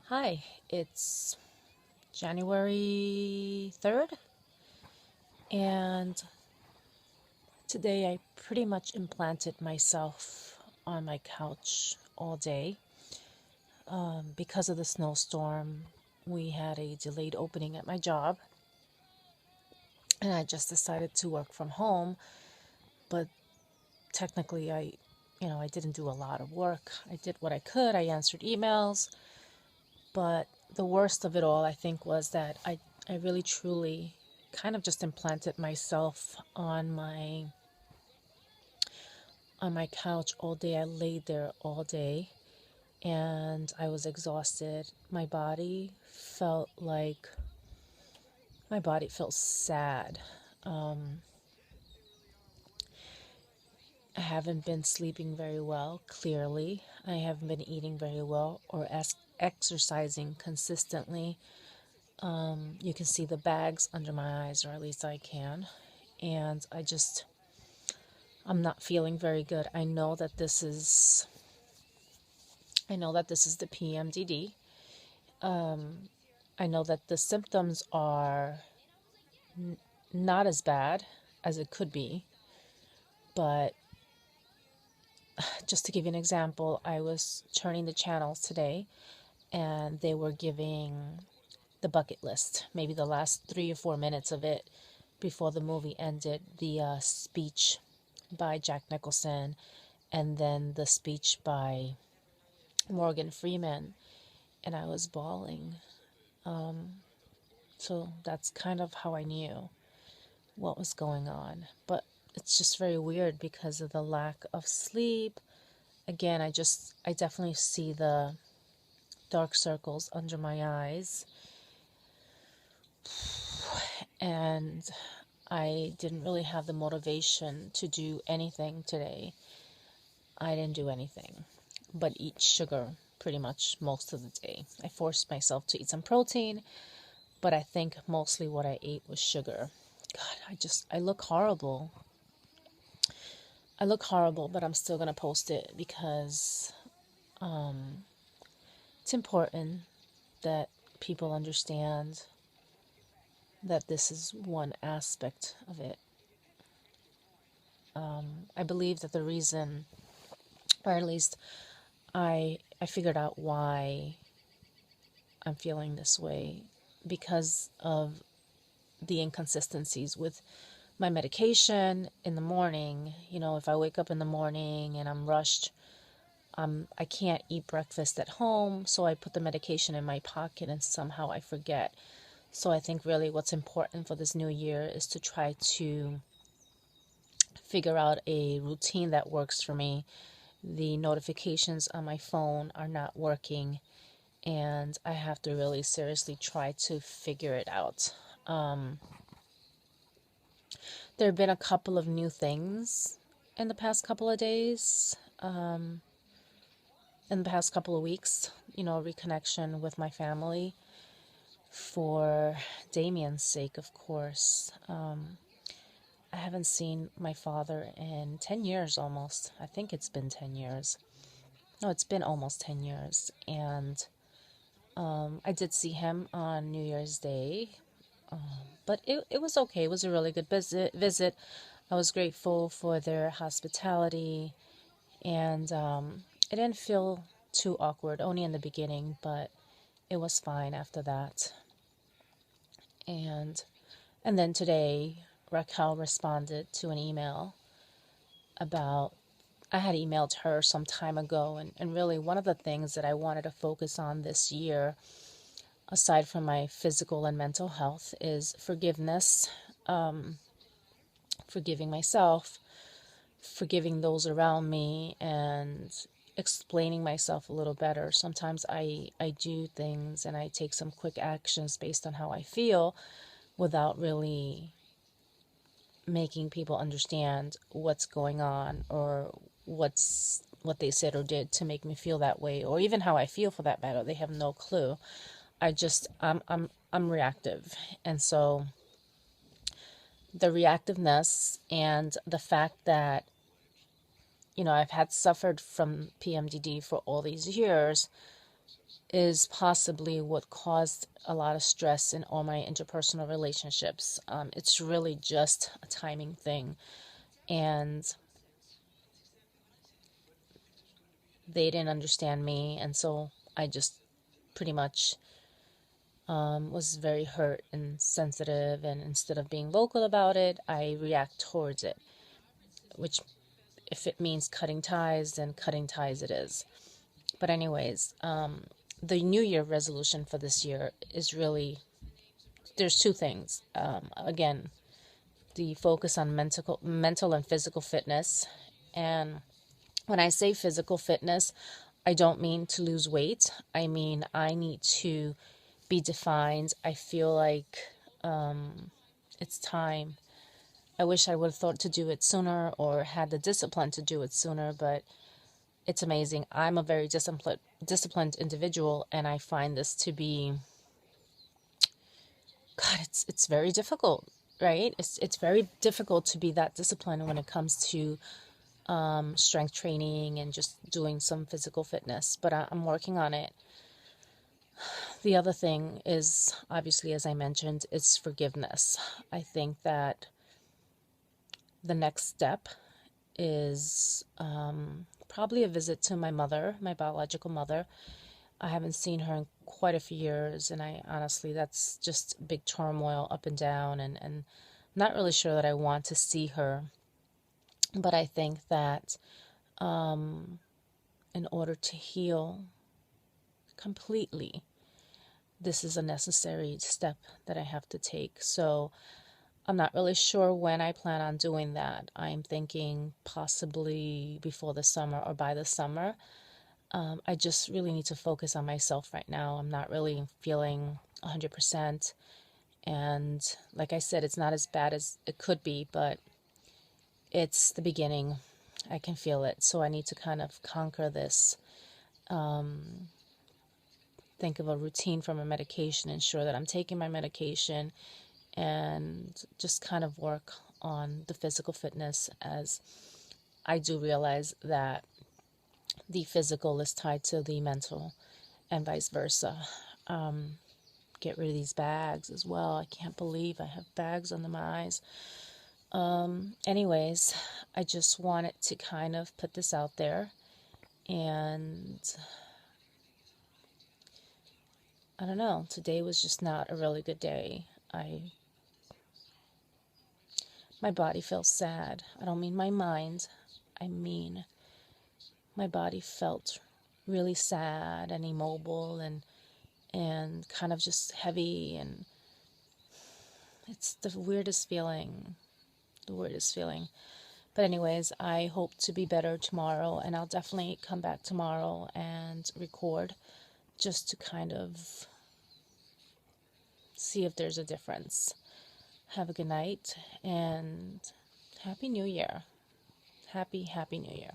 Hi, it's January 3rd, and today I pretty much implanted myself on my couch all day. Because of the snowstorm, we had a delayed opening at my job, and I just decided to work from home, but technically I didn't do a lot of work. I did what I could. I answered emails, but the worst of it all, I think, was that I really truly kind of just implanted myself on my couch all day. I laid there all day and I was exhausted. My body felt sad. I haven't been sleeping very well, clearly. I haven't been eating very well or exercising consistently. You can see the bags under my eyes, or at least I can. And I'm not feeling very good. I know that this is the PMDD. I know that the symptoms are not as bad as it could be, but just to give you an example, I was turning the channels today and they were giving the bucket list, maybe the last 3 or 4 minutes of it before the movie ended, the speech by Jack Nicholson and then the speech by Morgan Freeman, and I was bawling. So that's kind of how I knew what was going on. But it's just very weird because of the lack of sleep. Again, I definitely see the dark circles under my eyes. And I didn't really have the motivation to do anything today. I didn't do anything but eat sugar pretty much most of the day. I forced myself to eat some protein, but I think mostly what I ate was sugar. God, I look horrible. I look horrible, but I'm still going to post it because it's important that people understand that this is one aspect of it. I believe that the reason, or at least I figured out why I'm feeling this way, because of the inconsistencies with my medication in the morning. If I wake up in the morning and I'm rushed, I can't eat breakfast at home, so I put the medication in my pocket and somehow I forget. So I think really what's important for this new year is to try to figure out a routine that works for me. The notifications on my phone are not working, and I have to really seriously try to figure it out. There have been a couple of new things in the past couple of days, in the past couple of weeks, reconnection with my family for Damien's sake, of course. I haven't seen my father in 10 years almost. I think it's been 10 years. No, it's been almost 10 years. And I did see him on New Year's Day, but it was okay. It was a really good visit. I was grateful for their hospitality, and it didn't feel too awkward, only in the beginning, but it was fine after that. And then today, Raquel responded to an email about, I had emailed her some time ago, and really one of the things that I wanted to focus on this year, aside from my physical and mental health, is forgiveness, forgiving myself, forgiving those around me, and explaining myself a little better. Sometimes I do things and I take some quick actions based on how I feel without really making people understand what's going on or what they said or did to make me feel that way, or even how I feel for that matter. They have no clue. I'm reactive, and so the reactiveness and the fact that I've had suffered from PMDD for all these years, is possibly what caused a lot of stress in all my interpersonal relationships. It's really just a timing thing. And they didn't understand me. And so I just pretty much was very hurt and sensitive. And instead of being vocal about it, I react towards it, which, if it means cutting ties, then cutting ties it is. But, anyways, the New Year resolution for this year is really, there's two things. Again, the focus on mental and physical fitness. And when I say physical fitness, I don't mean to lose weight. I mean, I need to be defined. I feel like it's time. I wish I would have thought to do it sooner or had the discipline to do it sooner, but it's amazing. I'm a very disciplined individual, and I find this to be, God, it's very difficult, right? It's very difficult to be that disciplined when it comes to strength training and just doing some physical fitness, but I'm working on it. The other thing is, obviously, as I mentioned, it's forgiveness. I think that the next step is probably a visit to my mother, my biological mother. I haven't seen her in quite a few years, and I honestly, that's just big turmoil up and down, and I'm not really sure that I want to see her. But I think that in order to heal completely, this is a necessary step that I have to take. So I'm not really sure when I plan on doing that. I'm thinking possibly before the summer or by the summer. I just really need to focus on myself right now. I'm not really feeling 100%. And like I said, it's not as bad as it could be, but it's the beginning. I can feel it. So I need to kind of conquer this. Think of a routine for my medication, ensure that I'm taking my medication, and just kind of work on the physical fitness, as I do realize that the physical is tied to the mental and vice versa. Get rid of these bags as well. I can't believe I have bags under my eyes. Anyways, I just wanted to kind of put this out there, and I don't know, today was just not a really good day. My body feels sad. I don't mean my mind. I mean my body felt really sad and immobile and kind of just heavy, and it's the weirdest feeling. The weirdest feeling. But anyways, I hope to be better tomorrow, and I'll definitely come back tomorrow and record just to kind of see if there's a difference. Have a good night, and Happy New Year. Happy New Year.